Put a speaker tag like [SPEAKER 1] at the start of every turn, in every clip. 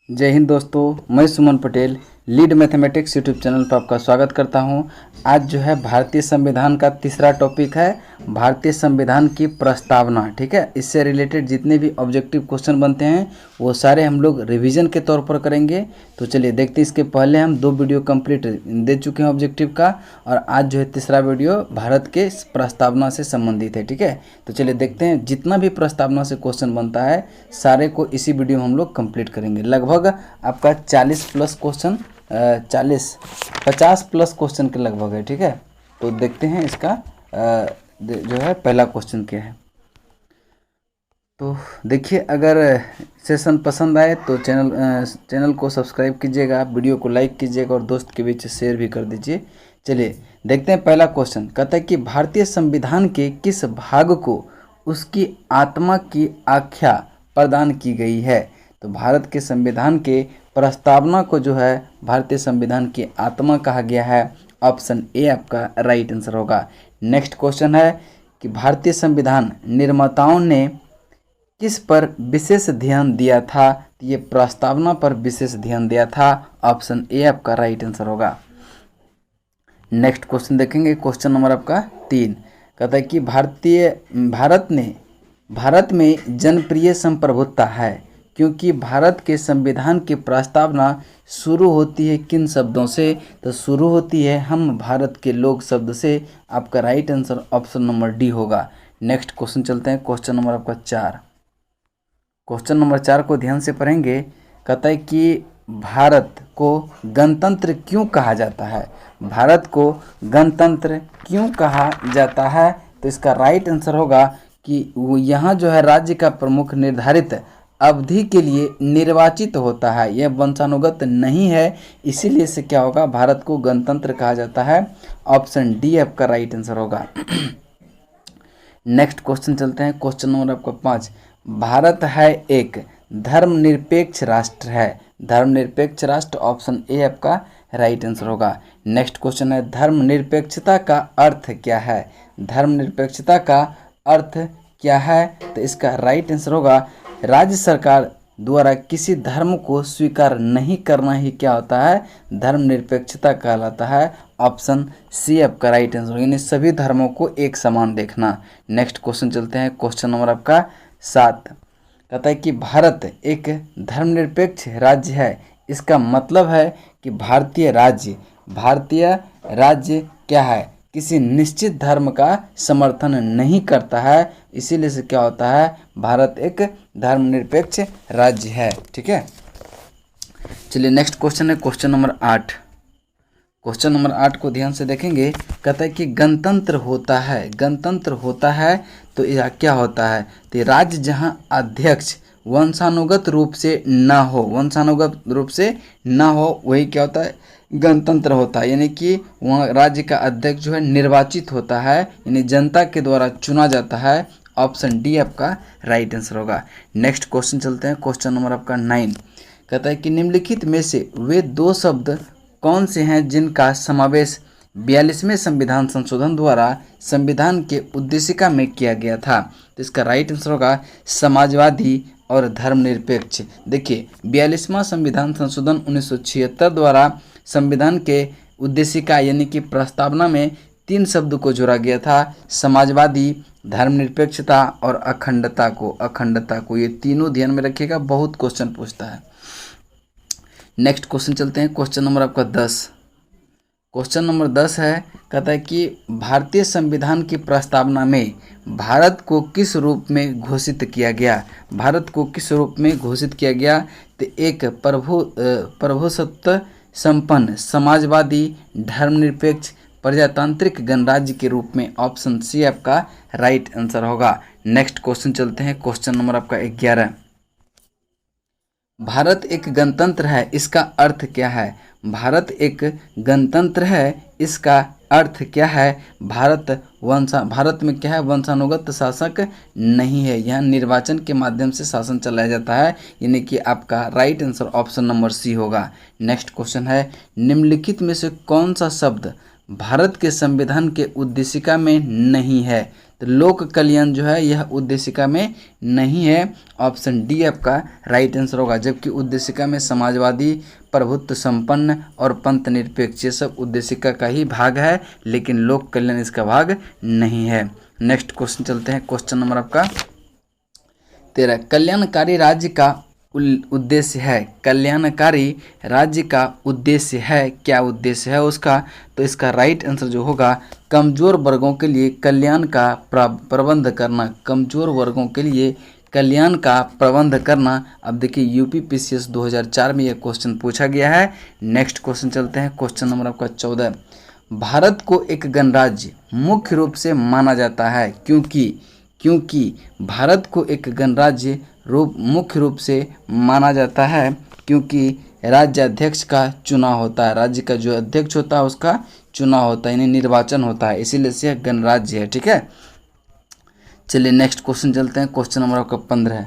[SPEAKER 1] जय हिंद दोस्तों, मैं Suman Patel lead mathematics YouTube channel पर आपका स्वागत करता हूं। आज जो है भारतीय संविधान का तीसरा टॉपिक है भारतीय संविधान की प्रस्तावना। ठीक है, इससे रिलेटेड जितने भी ऑब्जेक्टिव क्वेश्चन बनते हैं वो सारे हम लोग रिवीजन के तौर पर करेंगे। तो चलिए देखते हैं। इसके पहले हम 2 वीडियो कंप्लीट दे चुके हैं ऑब्जेक्टिव का, और आज जो है तीसरा वीडियो भारत के प्रस्तावना से संबंधित है। ठीक है, तो चलिए देखते हैं। जितना भी प्रस्तावना से क्वेश्चन बनता है सारे को इसी वीडियो में हम लोग कंप्लीट करेंगे। लगभग आपका 40 प्लस क्वेश्चन 50 प्लस क्वेश्चन के लगभग है। ठीक है, तो देखते हैं इसका जो है पहला क्वेश्चन क्या है। तो देखिए, अगर सेशन पसंद आए तो चैनल को सब्सक्राइब कीजिएगा, वीडियो को लाइक कीजिएगा और दोस्त के बीच शेयर भी कर दीजिए। चलिए देखते हैं पहला क्वेश्चन। कहता है कि भारतीय संविधान के किस भाग को उसकी आत्मा की आख्या प्रदान की गई है। तो भारत के संविधान के प्रस्तावना को जो है भारतीय संविधान की आत्मा कहा गया है। ऑप्शन ए आपका राइट आंसर होगा। नेक्स्ट क्वेश्चन है कि भारतीय संविधान निर्माताओं ने किस पर विशेष ध्यान दिया था। तो ये प्रस्तावना पर विशेष ध्यान दिया था। ऑप्शन ए आपका राइट आंसर होगा। नेक्स्ट क्वेश्चन देखेंगे, क्वेश्चन नंबर आपका 3। कहता है कि भारत में जनप्रिय संप्रभुता है क्योंकि भारत के संविधान की प्रस्तावना शुरू होती है किन शब्दों से। तो शुरू होती है हम भारत के लोग शब्द से। आपका right answer option number D होगा। नेक्स्ट क्वेश्चन चलते हैं, क्वेश्चन नंबर आपका 4। क्वेश्चन नंबर 4 को ध्यान से पढ़ेंगे। कहता है कि भारत को गणतंत्र क्यों कहा जाता है। भारत को गणतंत्र क्यों कहा जाता है। तो इसका राइट आंसर होगा कि वो यहाँ जो है राज्य का प्रमुख निर्धारित अवधि के लिए निर्वाचित होता है, यह वंशानुगत नहीं है, इसीलिए से क्या होगा, भारत को गणतंत्र कहा जाता है। ऑप्शन डी आपका राइट आंसर होगा। नेक्स्ट क्वेश्चन चलते हैं, क्वेश्चन नंबर आपका 5। भारत है एक धर्मनिरपेक्ष राष्ट्र है। धर्मनिरपेक्ष राष्ट्र, ऑप्शन ए आपका राइट आंसर होगा। नेक्स्ट क्वेश्चन है, धर्मनिरपेक्षता का अर्थ क्या है। धर्मनिरपेक्षता का अर्थ क्या है। तो इसका राइट आंसर होगा, राज्य सरकार द्वारा किसी धर्म को स्वीकार नहीं करना ही क्या होता है, धर्मनिरपेक्षता कहलाता है। ऑप्शन सी आपका राइट आंसर, यानी सभी धर्मों को एक समान देखना। नेक्स्ट क्वेश्चन चलते हैं, क्वेश्चन नंबर आपका 7। कहता है कि भारत एक धर्मनिरपेक्ष राज्य है। इसका मतलब है कि भारतीय राज्य क्या है, किसी निश्चित धर्म का समर्थन नहीं करता है, इसीलिए से क्या होता है, भारत एक धर्मनिरपेक्ष राज्य है। ठीक है, चलिए नेक्स्ट क्वेश्चन है, क्वेश्चन नंबर 8। क्वेश्चन नंबर 8 को ध्यान से देखेंगे। कहता है कि गणतंत्र होता है तो यह क्या होता है। तो राज्य जहां अध्यक्ष वंशानुगत रूप से ना हो वही क्या होता है, गणतंत्र होता है। यानी कि वहाँ राज्य का अध्यक्ष जो है निर्वाचित होता है, यानी जनता के द्वारा चुना जाता है। ऑप्शन डी आपका राइट आंसर होगा। नेक्स्ट क्वेश्चन चलते हैं, क्वेश्चन नंबर आपका 9। कहता है कि निम्नलिखित में से वे 2 शब्द कौन से हैं जिनका समावेश 42वें संविधान संशोधन द्वारा संविधान के उद्देशिका में किया गया था। तो इसका राइट आंसर होगा समाजवादी और धर्मनिरपेक्ष। देखिए, 42वां संविधान संशोधन 1976 द्वारा संविधान के उद्देशिका यानी कि प्रस्तावना में 3 शब्द को जोड़ा गया था, समाजवादी, धर्मनिरपेक्षता और अखंडता को। ये तीनों ध्यान में रखिएगा, बहुत क्वेश्चन पूछता है। नेक्स्ट क्वेश्चन चलते हैं, क्वेश्चन नंबर आपका 10। क्वेश्चन नंबर 10 है, कहता है कि भारतीय संविधान की प्रस्तावना में भारत को किस रूप में घोषित किया गया। भारत को किस रूप में घोषित किया गया। तो एक प्रभुसत्ता संपन्न समाजवादी धर्मनिरपेक्ष प्रजातांत्रिक गणराज्य के रूप में। ऑप्शन सी आपका राइट आंसर होगा। नेक्स्ट क्वेश्चन चलते हैं, क्वेश्चन नंबर आपका 11। भारत एक गणतंत्र है, इसका अर्थ क्या है। भारत एक गणतंत्र है, इसका अर्थ क्या है। भारत में क्या है, वंशानुगत शासक नहीं है, यहाँ निर्वाचन के माध्यम से शासन चलाया जाता है, यानी कि आपका right answer option number C होगा। नेक्स्ट क्वेश्चन है, निम्नलिखित में से कौन सा शब्द भारत के संविधान के उद्देशिका में नहीं है। तो लोक कल्याण जो है यह उद्देशिका में नहीं है। ऑप्शन डी आपका राइट आंसर होगा। जबकि उद्देशिका में समाजवादी, प्रभुत्व संपन्न और पंथ निरपेक्ष ये सब उद्देशिका का ही भाग है, लेकिन लोक कल्याण इसका भाग नहीं है। नेक्स्ट क्वेश्चन चलते हैं। क्वेश्चन नंबर आपका 13, कल्याणकारी राज्य का उद्देश्य है। कल्याणकारी राज्य का उद्देश्य है, क्या उद्देश्य है उसका? तो इसका राइट आंसर जो होगा कमजोर वर्गों के लिए कल्याण का प्रबंध करना। कमजोर वर्गों के लिए कल्याण का प्रबंध करना। अब देखिए यूपीपीसीएस 2004 में यह क्वेश्चन पूछा गया है। नेक्स्ट क्वेश्चन चलते हैं। क्वेश्चन नंबर आपका 14, भारत को एक गणराज्य मुख्य रूप से माना जाता है क्योंकि भारत को एक गणराज्य मुख्य रूप से माना जाता है क्योंकि राज्याध्यक्ष का चुनाव होता है। राज्य का जो अध्यक्ष होता है उसका चुनाव होता है, यानी निर्वाचन होता है, इसीलिए से गणराज्य है। ठीक है, चलिए नेक्स्ट क्वेश्चन चलते हैं। क्वेश्चन नंबर आपका 15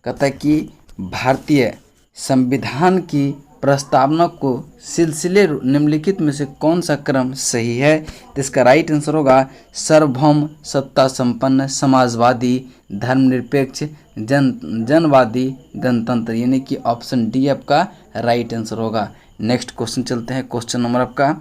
[SPEAKER 1] कहता है कि भारतीय संविधान की प्रस्तावना को सिलसिले निम्नलिखित में से कौन सा क्रम सही है? तो इसका राइट आंसर होगा सार्वभौम, सत्ता संपन्न, समाजवादी, धर्मनिरपेक्ष, जनवादी, गणतंत्र, यानी कि ऑप्शन डी आपका राइट आंसर होगा। नेक्स्ट क्वेश्चन चलते हैं। क्वेश्चन नंबर आपका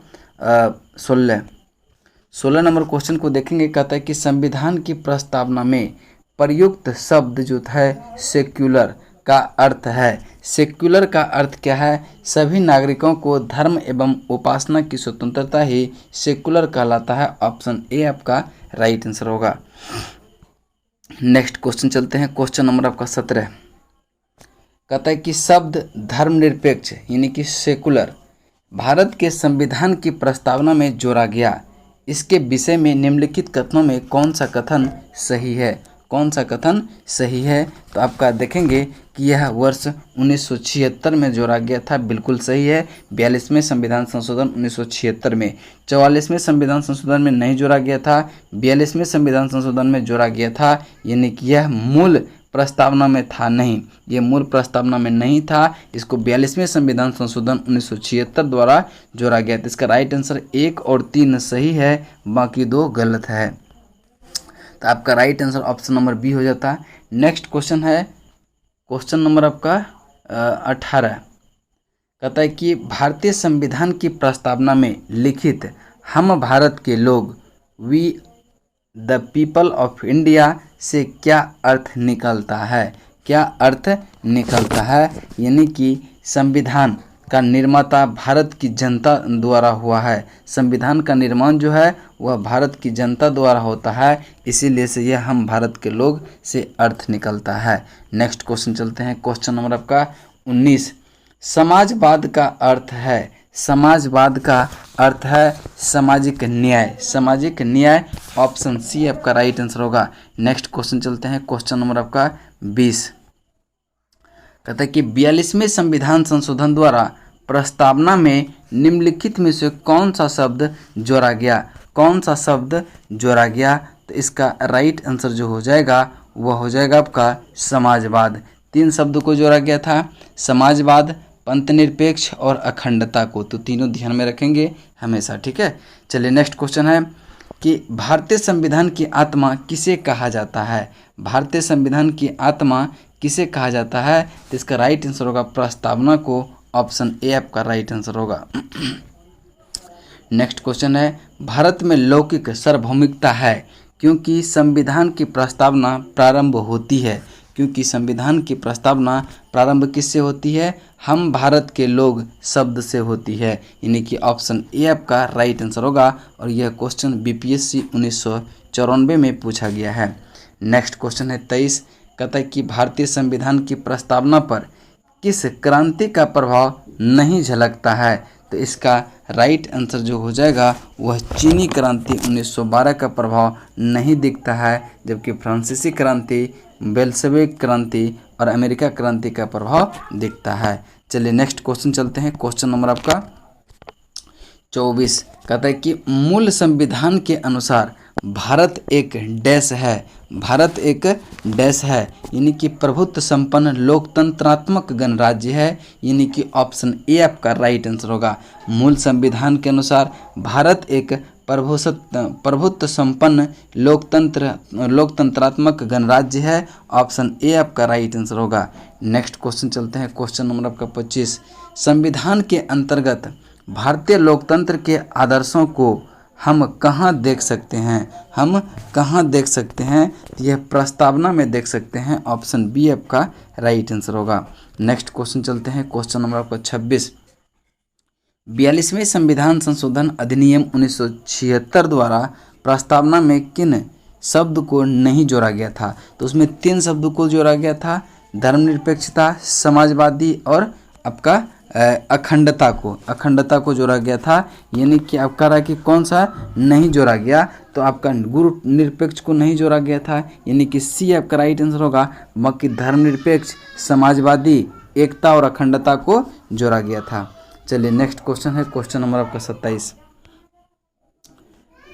[SPEAKER 1] 16 नंबर क्वेश्चन को देखेंगे। कहता है कि संविधान की प्रस्तावना में प्रयुक्त शब्द जो है सेक्युलर का अर्थ है। सेक्युलर का अर्थ क्या है? सभी नागरिकों को धर्म एवं उपासना की स्वतंत्रता ही सेक्युलर कहलाता है। ऑप्शन ए आपका राइट आंसर होगा। नेक्स्ट क्वेश्चन चलते हैं। क्वेश्चन नंबर आपका 17 कहता है कि शब्द धर्मनिरपेक्ष यानी कि सेकुलर भारत के संविधान की प्रस्तावना में जोड़ा गया। इसके विषय में निम्नलिखित कथनों में कौन सा कथन सही है? कौन सा कथन सही है? तो आपका देखेंगे कि यह वर्ष 1976 में जोड़ा गया था, बिल्कुल सही है। 42वें संविधान संशोधन 1976 में, 44वें संविधान संशोधन में नहीं जोड़ा गया था, 42वें संविधान संशोधन में जोड़ा गया था, यानी कि यह मूल प्रस्तावना में था नहीं, ये मूल प्रस्तावना में नहीं था। इसको 42वें संविधान संशोधन 1976 द्वारा जोड़ा गया था। इसका राइट आंसर 1 और 3 सही है, बाकी 2 गलत है। तो आपका right answer option number B हो जाता है। नेक्स्ट क्वेश्चन है क्वेश्चन नंबर आपका 18 कहता है कि भारतीय संविधान की प्रस्तावना में लिखित हम भारत के लोग we the people of India से क्या अर्थ निकलता है? क्या अर्थ निकलता है? यानी कि संविधान का निर्माता भारत की जनता द्वारा हुआ है। संविधान का निर्माण जो है वह भारत की जनता द्वारा होता है, इसीलिए से यह हम भारत के लोग से अर्थ निकलता है। नेक्स्ट क्वेश्चन चलते हैं। क्वेश्चन नंबर आपका 19 समाजवाद का अर्थ है। समाजवाद का अर्थ है सामाजिक न्याय। सामाजिक न्याय ऑप्शन सी आपका राइट आंसर होगा। नेक्स्ट क्वेश्चन चलते हैं। क्वेश्चन नंबर आपका 20 कहता है कि 42वें संविधान संशोधन द्वारा प्रस्तावना में निम्नलिखित में से कौन सा शब्द जोड़ा गया? कौन सा शब्द जोड़ा गया? तो इसका राइट आंसर जो हो जाएगा वह हो जाएगा आपका समाजवाद। 3 शब्द को जोड़ा गया था, समाजवाद, पंथनिरपेक्ष और अखंडता को, तो तीनों ध्यान में रखेंगे हमेशा। ठीक है, चलिए नेक्स्ट क्वेश्चन है कि भारतीय संविधान की आत्मा किसे कहा जाता है? भारतीय संविधान की आत्मा किसे कहा जाता है? तो इसका राइट आंसर होगा प्रस्तावना को। ऑप्शन ए आपका राइट आंसर होगा। नेक्स्ट क्वेश्चन है भारत में लौकिक सार्वभौमिकता है क्योंकि संविधान की प्रस्तावना प्रारंभ होती है। क्योंकि संविधान की प्रस्तावना प्रारंभ किससे होती है? हम भारत के लोग शब्द से होती है, यानी कि ऑप्शन ए आपका राइट आंसर होगा। और यह क्वेश्चन बीपीएससी 1994 में पूछा गया है। नेक्स्ट क्वेश्चन है 23 कहता है कि भारतीय संविधान की प्रस्तावना पर किस क्रांति का प्रभाव नहीं झलकता है? तो इसका राइट आंसर जो हो जाएगा वह चीनी क्रांति 1912 का प्रभाव नहीं दिखता है, जबकि फ्रांसीसी क्रांति, बेल्शेविक क्रांति और अमेरिका क्रांति का प्रभाव दिखता है। चलिए नेक्स्ट क्वेश्चन चलते हैं। क्वेश्चन नंबर आपका 24 कहता है कि मूल संविधान के अनुसार भारत एक डैश है। भारत एक डैश है, यानी कि प्रभुत्व संपन्न लोकतंत्रात्मक गणराज्य है, यानी कि ऑप्शन ए आपका राइट आंसर होगा। मूल संविधान के अनुसार भारत एक प्रभुत्व संपन्न लोकतंत्रात्मक गणराज्य है। ऑप्शन ए आपका राइट आंसर होगा। नेक्स्ट क्वेश्चन चलते हैं, क्वेश्चन नंबर आपका 25। संविधान के अंतर्गत भारतीय लोकतंत्र के आदर्शों को हम कहाँ देख सकते हैं? हम कहाँ देख सकते हैं? यह प्रस्तावना में देख सकते हैं। ऑप्शन बी आपका राइट आंसर होगा। नेक्स्ट क्वेश्चन चलते हैं, क्वेश्चन नंबर आपका 26। 42वें संविधान संशोधन अधिनियम 1976 द्वारा प्रस्तावना में किन शब्द को नहीं जोड़ा गया था? तो उसमें 3 शब्द को जोड़ा गया था, धर्मनिरपेक्षता, समाजवादी और आपका अखंडता को जोड़ा गया था। यानी कि आप कह रहा है कि कौन सा नहीं जोड़ा गया? तो आपका गुरु निरपेक्ष को नहीं जोड़ा गया था, यानी कि सी आपका राइट आंसर होगा। बाकी धर्मनिरपेक्ष, समाजवादी, एकता और अखंडता को जोड़ा गया था। चलिए नेक्स्ट क्वेश्चन है, क्वेश्चन नंबर आपका 27।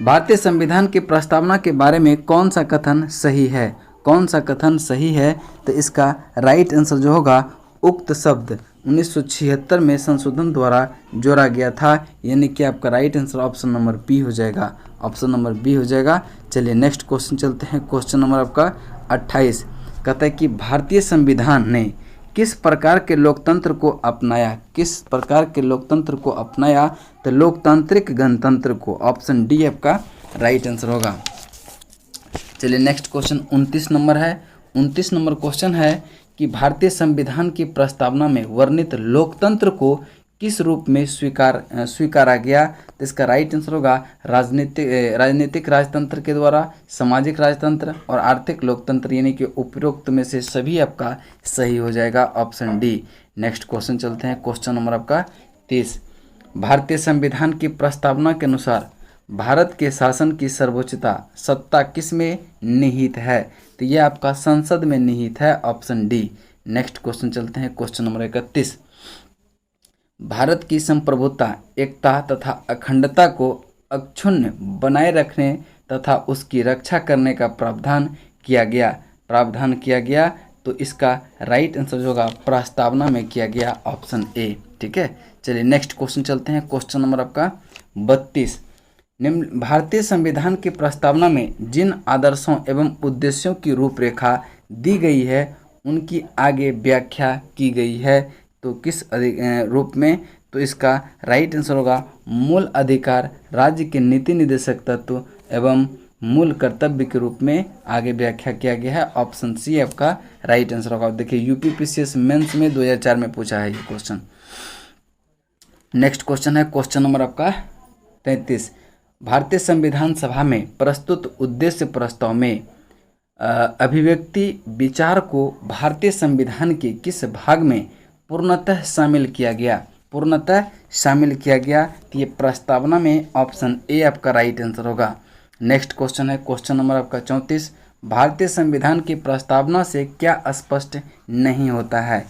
[SPEAKER 1] भारतीय संविधान की प्रस्तावना के बारे में कौन सा कथन सही है? कौन सा कथन सही है? तो इसका राइट आंसर जो होगा, उक्त शब्द 1976 में संशोधन द्वारा जोड़ा गया था, यानी कि आपका right answer option number B हो जाएगा। ऑप्शन नंबर बी हो जाएगा। चलिए नेक्स्ट क्वेश्चन चलते हैं, क्वेश्चन नंबर आपका 28। कहता है कि भारतीय संविधान ने किस प्रकार के लोकतंत्र को अपनाया? किस प्रकार के लोकतंत्र को अपनाया? तो लोकतांत्रिक गणतंत्र को। ऑप्शन डी आपका राइट आंसर होगा। चलिए नेक्स्ट क्वेश्चन 29 नंबर है। 29 नंबर क्वेश्चन है कि भारतीय संविधान की प्रस्तावना में वर्णित लोकतंत्र को किस रूप में स्वीकारा गया? तो इसका राइट आंसर होगा राजनीतिक राजतंत्र के द्वारा, सामाजिक राजतंत्र और आर्थिक लोकतंत्र, यानी कि उपरोक्त में से सभी आपका सही हो जाएगा। Option D. नेक्स्ट क्वेश्चन चलते हैं, क्वेश्चन नंबर आपका 30। भारतीय संविधान की प्रस्तावना के अनुसार भारत के शासन की सर्वोच्चता सत्ता किस में निहित है? तो यह आपका संसद में निहित है। Option D. नेक्स्ट क्वेश्चन चलते हैं, क्वेश्चन नंबर 31। भारत की संप्रभुता, एकता तथा अखंडता को अक्षुण्ण बनाए रखने तथा उसकी रक्षा करने का प्रावधान किया गया। तो इसका राइट आंसर होगा प्रस्तावना में किया गया। Option A. ठीक है। चलिए नेक्स्ट क्वेश्चन चलते हैं, क्वेश्चन नंबर आपका 32। निम्न भारतीय संविधान की प्रस्तावना में जिन आदर्शों एवं उद्देश्यों की रूपरेखा दी गई है उनकी आगे व्याख्या की गई है। तो किस रूप में? तो इसका राइट आंसर होगा मूल अधिकार, राज्य के नीति निर्देशक तत्व एवं मूल कर्तव्य के रूप में आगे व्याख्या किया गया है। ऑप्शन सी आपका राइट आंसर होगा। देखिए यूपीपीसीएस मेंस में 2004 में पूछा है ये क्वेश्चन। नेक्स्ट क्वेश्चन है, क्वेश्चन नंबर आपका 33। भारतीय संविधान सभा में प्रस्तुत उद्देश्य प्रस्ताव में अभिव्यक्ति विचार को भारतीय संविधान के किस भाग में पूर्णतः शामिल किया गया? तो ये प्रस्तावना में ऑप्शन ए आपका राइट आंसर होगा। नेक्स्ट क्वेश्चन है, क्वेश्चन नंबर आपका 34। भारतीय संविधान की प्रस्तावना से क्या स्पष्ट नहीं होता है?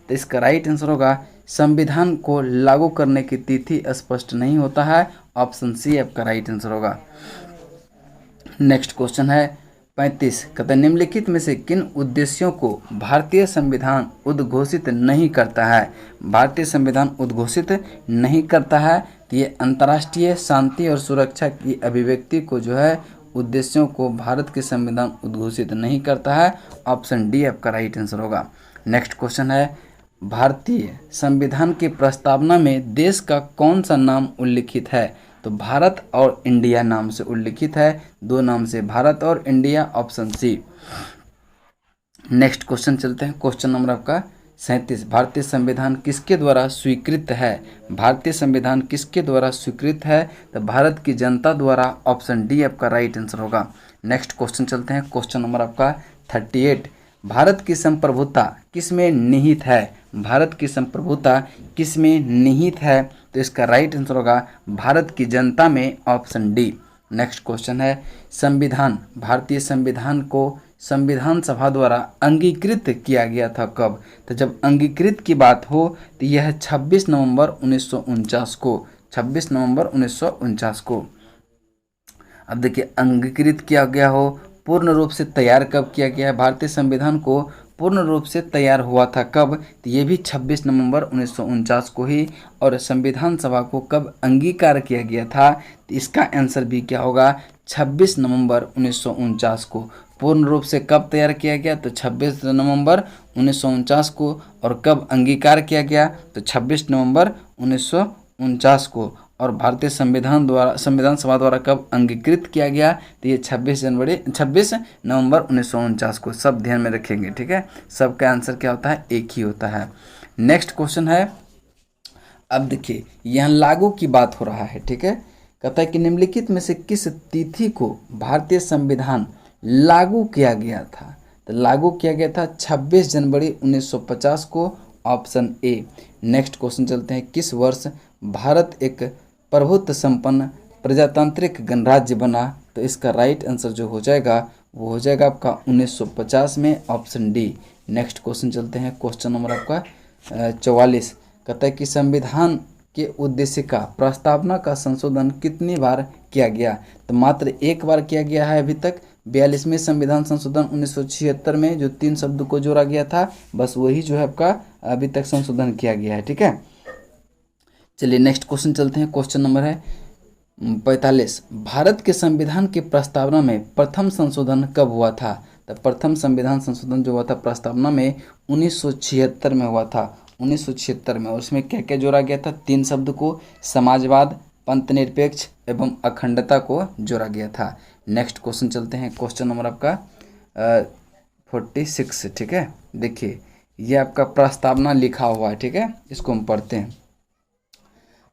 [SPEAKER 1] तो इसका राइट आंसर होगा संविधान को लागू करने की तिथि स्पष्ट नहीं होता है। ऑप्शन सी आपका राइट आंसर होगा। नेक्स्ट क्वेश्चन है 35। कहते हैं निम्नलिखित में से किन उद्देश्यों को भारतीय संविधान उद्घोषित नहीं करता है? भारतीय संविधान उद्घोषित नहीं करता है तो ये अंतर्राष्ट्रीय शांति और सुरक्षा की अभिव्यक्ति को जो है उद्देश्यों को भारत के संविधान उद्घोषित नहीं करता है। ऑप्शन डी आपका राइट आंसर होगा। नेक्स्ट क्वेश्चन है भारतीय संविधान की प्रस्तावना में देश का कौन सा नाम उल्लिखित है? तो भारत और इंडिया नाम से उल्लिखित है। 2 नाम से, भारत और India. Option C. Next question चलते हैं, क्वेश्चन नंबर आपका 37। भारतीय संविधान किसके द्वारा स्वीकृत है? भारतीय संविधान किसके द्वारा स्वीकृत है? तो भारत की जनता द्वारा। ऑप्शन डी आपका राइट आंसर होगा। नेक्स्ट क्वेश्चन चलते हैं, क्वेश्चन नंबर आपका 38। भारत की संप्रभुता किसमें निहित है? भारत की संप्रभुता किसमें निहित है? तो इसका राइट आंसर होगा भारत की जनता में। Option D. नेक्स्ट क्वेश्चन है संविधान, भारतीय संविधान को संविधान सभा द्वारा अंगीकृत किया गया था कब? तो जब अंगीकृत की बात हो तो यह 26 नवंबर 1949 को। 26 नवंबर 1949 को। अब देखिए अंगीकृत किया गया हो, पूर्ण रूप से तैयार कब किया गया है? भारतीय संविधान को पूर्ण रूप से तैयार हुआ था कब, तो ये भी 26 नवंबर 1949 को ही। और संविधान सभा को कब अंगीकार किया गया था, तो इसका आंसर भी क्या होगा, 26 नवंबर 1949 को। पूर्ण रूप से कब तैयार किया गया, तो 26 नवंबर 1949 को। और कब अंगीकार किया गया, तो 26 नवंबर 1949 को। और भारतीय संविधान सभा द्वारा कब अंगीकृत किया गया, तो ये 26 नवंबर 1949 को। सब ध्यान में रखेंगे, ठीक है। सबका आंसर क्या होता है, एक ही होता है। नेक्स्ट क्वेश्चन है, अब देखिए यहाँ लागू की बात हो रहा है, ठीक है। कहता है कि निम्नलिखित में से किस तिथि को भारतीय संविधान लागू किया गया था, तो लागू किया गया था 26 जनवरी 1950 को, ऑप्शन ए। नेक्स्ट क्वेश्चन चलते हैं, किस वर्ष भारत एक प्रभुत्व संपन्न प्रजातांत्रिक गणराज्य बना, तो इसका राइट आंसर जो हो जाएगा वो हो जाएगा आपका 1950 में, ऑप्शन डी। नेक्स्ट क्वेश्चन चलते हैं, क्वेश्चन नंबर आपका 44। कहता है कि संविधान के उद्देश्य का प्रस्तावना का संशोधन कितनी बार किया गया, तो मात्र एक बार किया गया है अभी तक। 42वें संविधान संशोधन 1976 में जो 3 शब्द को जोड़ा गया था, बस वही जो है आपका अभी तक संशोधन किया गया है, ठीक है। चलिए नेक्स्ट क्वेश्चन चलते हैं, क्वेश्चन नंबर है 45। भारत के संविधान की प्रस्तावना में प्रथम संशोधन कब हुआ था, तो प्रथम संविधान संशोधन जो हुआ था प्रस्तावना में 1976 में हुआ था, 1976 में। और उसमें क्या क्या जोड़ा गया था, 3 शब्द को, समाजवाद, पंथनिरपेक्ष एवं अखंडता को जोड़ा गया था। नेक्स्ट क्वेश्चन चलते हैं, क्वेश्चन नंबर आपका 46, ठीक है। देखिए ये आपका प्रस्तावना लिखा हुआ है, ठीक है, इसको हम पढ़ते हैं।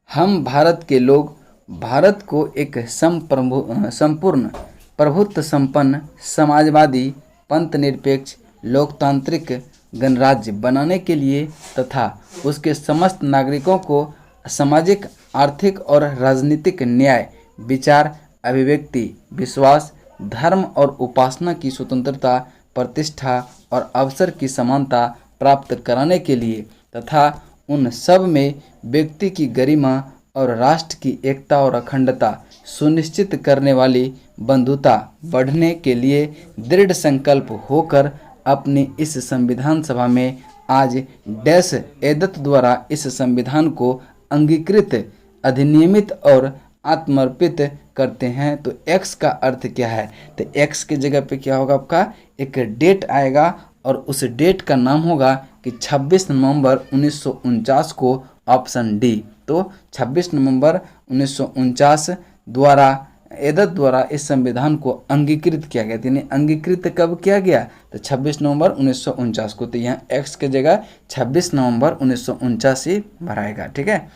[SPEAKER 1] हम भारत के लोग भारत को एक संपूर्ण प्रभुत्व संपन्न समाजवादी पंथनिरपेक्ष लोकतांत्रिक गणराज्य बनाने के लिए तथा उसके समस्त नागरिकों को सामाजिक, आर्थिक और राजनीतिक न्याय, विचार, अभिव्यक्ति, विश्वास, धर्म और उपासना की स्वतंत्रता, प्रतिष्ठा और अवसर की समानता प्राप्त कराने के लिए तथा उन सब में व्यक्ति की गरिमा और राष्ट्र की एकता और अखंडता सुनिश्चित करने वाली बंधुता बढ़ने के लिए दृढ़ संकल्प होकर अपनी इस संविधान सभा में आज डैश एदत द्वारा इस संविधान को अंगीकृत, अधिनियमित और आत्मर्पित करते हैं। तो एक्स का अर्थ क्या है, तो एक्स की जगह पे क्या होगा, आपका एक डेट आएगा और उस डेट का नाम होगा कि 26 नवंबर 1949 को, ऑप्शन डी। तो 26 नवंबर 1949 द्वारा एदत द्वारा इस संविधान को अंगीकृत किया गया, यानी अंगीकृत कब किया गया, तो 26 नवंबर 1949 को। तो यहाँ एक्स की जगह 26 नवंबर 1949 ही भराएगा, ठीक है।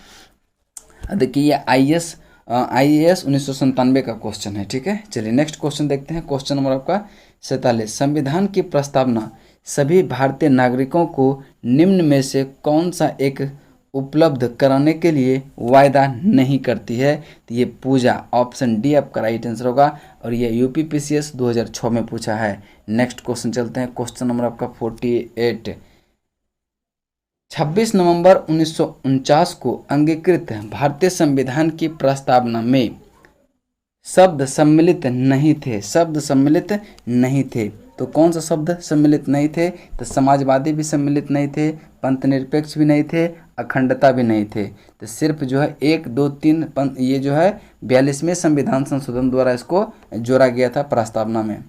[SPEAKER 1] देखिए ये IAS 1997 का क्वेश्चन है, ठीक है। चलिए नेक्स्ट क्वेश्चन देखते हैं, क्वेश्चन नंबर आपका 47। संविधान की प्रस्तावना सभी भारतीय नागरिकों को निम्न में से कौन सा एक उपलब्ध कराने के लिए वायदा नहीं करती है, तो ये पूजा, ऑप्शन डी आपका राइट आंसर होगा। और ये UPPCS 2006 में पूछा है। नेक्स्ट क्वेश्चन चलते हैं, क्वेश्चन नंबर आपका 48। 26 नवंबर 1949 को अंगीकृत भारतीय संविधान की प्रस्तावना में शब्द सम्मिलित नहीं थे, तो कौन सा शब्द सम्मिलित नहीं थे, तो समाजवादी भी सम्मिलित नहीं थे, पंथनिरपेक्ष भी नहीं थे, अखंडता भी नहीं थे। तो सिर्फ जो है 1, 2, 3 ये जो है 42वें संविधान संशोधन द्वारा इसको जोड़ा गया था प्रस्तावना में।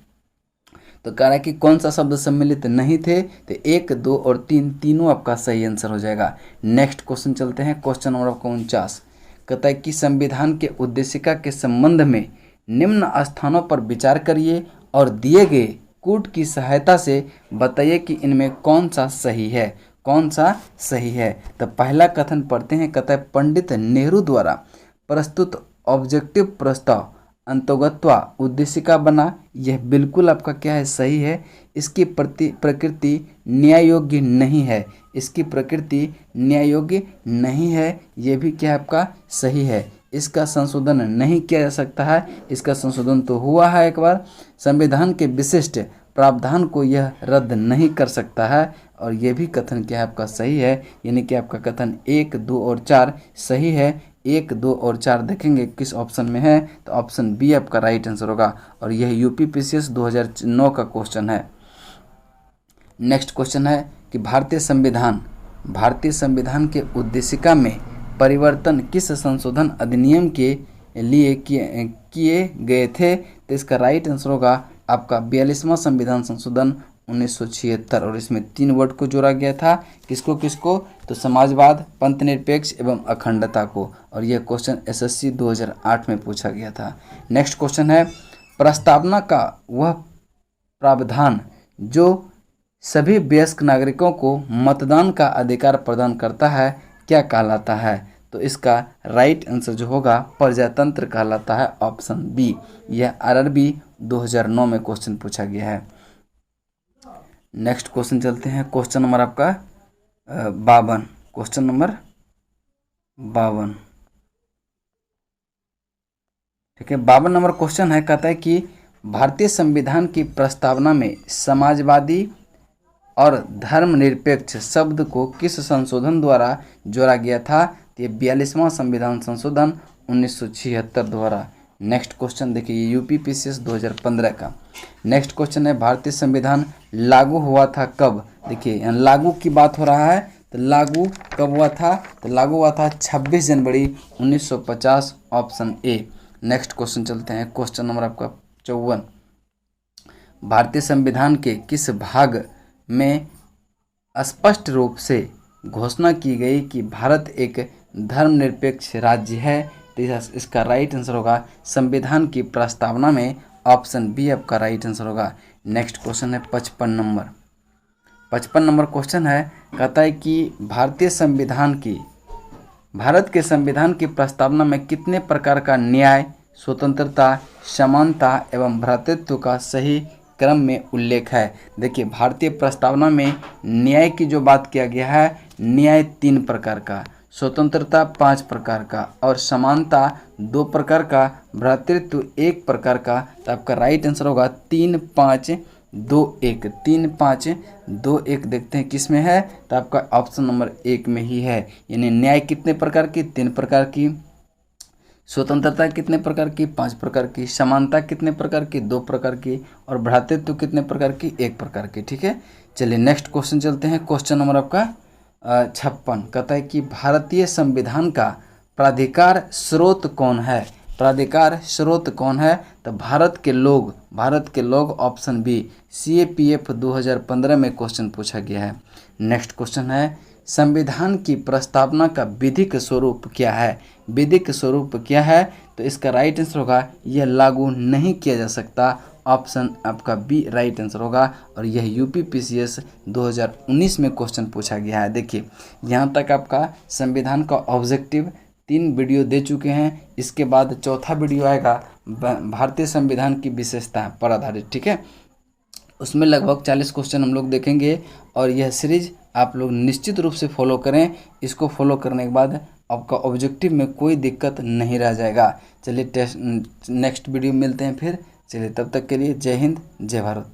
[SPEAKER 1] तो कह रहा है कि कौन सा शब्द सम्मिलित नहीं थे, तो 1, 2 और 3 तीनों आपका सही आंसर हो जाएगा। नेक्स्ट क्वेश्चन चलते हैं, क्वेश्चन नंबर आपका 49। कहता है कि संविधान के उद्देशिका के संबंध में निम्न स्थानों पर विचार करिए और दिए गए कूट की सहायता से बताइए कि इनमें कौन सा सही है, तो पहला कथन पढ़ते हैं। कहता है पंडित नेहरू द्वारा प्रस्तुत ऑब्जेक्टिव प्रस्ताव अंतोगत्वा उद्देशिका बना, यह बिल्कुल आपका क्या है, सही है। इसकी प्रकृति न्याय योग्य नहीं है, यह भी क्या है आपका सही है। इसका संशोधन नहीं किया जा सकता है, इसका संशोधन तो हुआ है एक बार। संविधान के विशिष्ट प्रावधान को यह रद्द नहीं कर सकता है, और यह भी कथन क्या है आपका सही है, यानी कि आपका कथन 1, 2 और 4 सही है। 1, 2 और 4 देखेंगे किस ऑप्शन में है, तो ऑप्शन बी आपका राइट आंसर होगा। और यह UPPCS 2009 का क्वेश्चन है। नेक्स्ट क्वेश्चन है कि भारतीय संविधान के उद्देशिका में परिवर्तन किस संशोधन अधिनियम के लिए किए गए थे? तो इसका राइट आंसर होगा आपका 42वां संविधान संशोधन 1976, और इसमें 3 वर्ड को जोड़ा गया था। किसको किसको? तो समाजवाद, पंथनिरपेक्ष एवं अखंडता को। और यह क्वेश्चन एसएससी 2008 में पूछा गया था। नेक्स्ट क्वेश्चन है, प्रस्तावना का वह प्रावधान जो सभी वयस्क नागरिकों को मतदान का अधिकार प्रदान करता है क्या कहलाता है? तो इसका राइट आंसर जो होगा प्रजातंत्र कहलाता है, ऑप्शन बी। यह आरआरबी 2009 में क्वेश्चन पूछा गया है। नेक्स्ट क्वेश्चन चलते हैं, क्वेश्चन नंबर आपका 52। क्वेश्चन नंबर 52, ठीक है। 52 नंबर क्वेश्चन है, कहता है कि भारतीय संविधान की प्रस्तावना में समाजवादी और धर्मनिरपेक्ष शब्द को किस संशोधन द्वारा जोड़ा गया था? ये 42वां संविधान संशोधन 1976 द्वारा। नेक्स्ट क्वेश्चन देखिए, ये यूपीपीसीएस 2015 का। नेक्स्ट क्वेश्चन है, भारतीय संविधान लागू हुआ था कब? देखिए यहाँ लागू की बात हो रहा है, तो लागू कब हुआ था? तो लागू हुआ था 26 जनवरी 1950, ऑप्शन ए। नेक्स्ट क्वेश्चन चलते हैं, क्वेश्चन नंबर आपका 54। भारतीय संविधान के किस भाग में स्पष्ट रूप से घोषणा की गई कि भारत एक धर्मनिरपेक्ष राज्य है? तो इसका राइट आंसर होगा संविधान की प्रस्तावना में, ऑप्शन बी आपका राइट आंसर होगा। नेक्स्ट क्वेश्चन है 55 नंबर। 55 नंबर क्वेश्चन है, कहता है कि भारत के संविधान की प्रस्तावना में कितने प्रकार का न्याय, स्वतंत्रता, समानता एवं भ्रातृत्व का सही क्रम में उल्लेख है? देखिए भारतीय प्रस्तावना में न्याय की जो बात किया गया है, न्याय 3 प्रकार का, स्वतंत्रता 5 प्रकार का और समानता 2 प्रकार का, भ्रातृत्व 1 प्रकार का। तो आपका राइट आंसर होगा 3, 5, 2, 1। 3, 5, 2, 1 देखते हैं किस में है, तो आपका ऑप्शन नंबर 1 में ही है। यानी न्याय कितने प्रकार की? 3 प्रकार की, स्वतंत्रता कितने प्रकार की? 5 प्रकार की, समानता कितने प्रकार की? 2 प्रकार की, और भ्रातृत्व कितने प्रकार की? 1 प्रकार की, ठीक है। चलिए नेक्स्ट क्वेश्चन चलते हैं, क्वेश्चन नंबर आपका 56। कहता है कि भारतीय संविधान का प्राधिकार स्रोत कौन है? प्राधिकार स्रोत कौन है? तो भारत के लोग, ऑप्शन बी। CAPF 2015 में क्वेश्चन पूछा गया है। नेक्स्ट क्वेश्चन है, संविधान की प्रस्तावना का विधिक स्वरूप क्या है? विधिक स्वरूप क्या है? तो इसका राइट आंसर होगा यह लागू नहीं किया जा सकता, ऑप्शन आपका बी राइट आंसर होगा। और यह यूपीपीसीएस 2019 में क्वेश्चन पूछा गया है। देखिए यहाँ तक आपका संविधान का ऑब्जेक्टिव 3 वीडियो दे चुके हैं। इसके बाद चौथा वीडियो आएगा भारतीय संविधान की विशेषता पर आधारित, ठीक है। उसमें लगभग 40 क्वेश्चन हम लोग देखेंगे, और यह सीरीज आप लोग निश्चित रूप से फॉलो करें। इसको फॉलो करने के बाद आपका ऑब्जेक्टिव में कोई दिक्कत नहीं रह जाएगा। चलिए नेक्स्ट वीडियो मिलते हैं फिर। चलिए तब तक के लिए जय हिंद, जय भारत।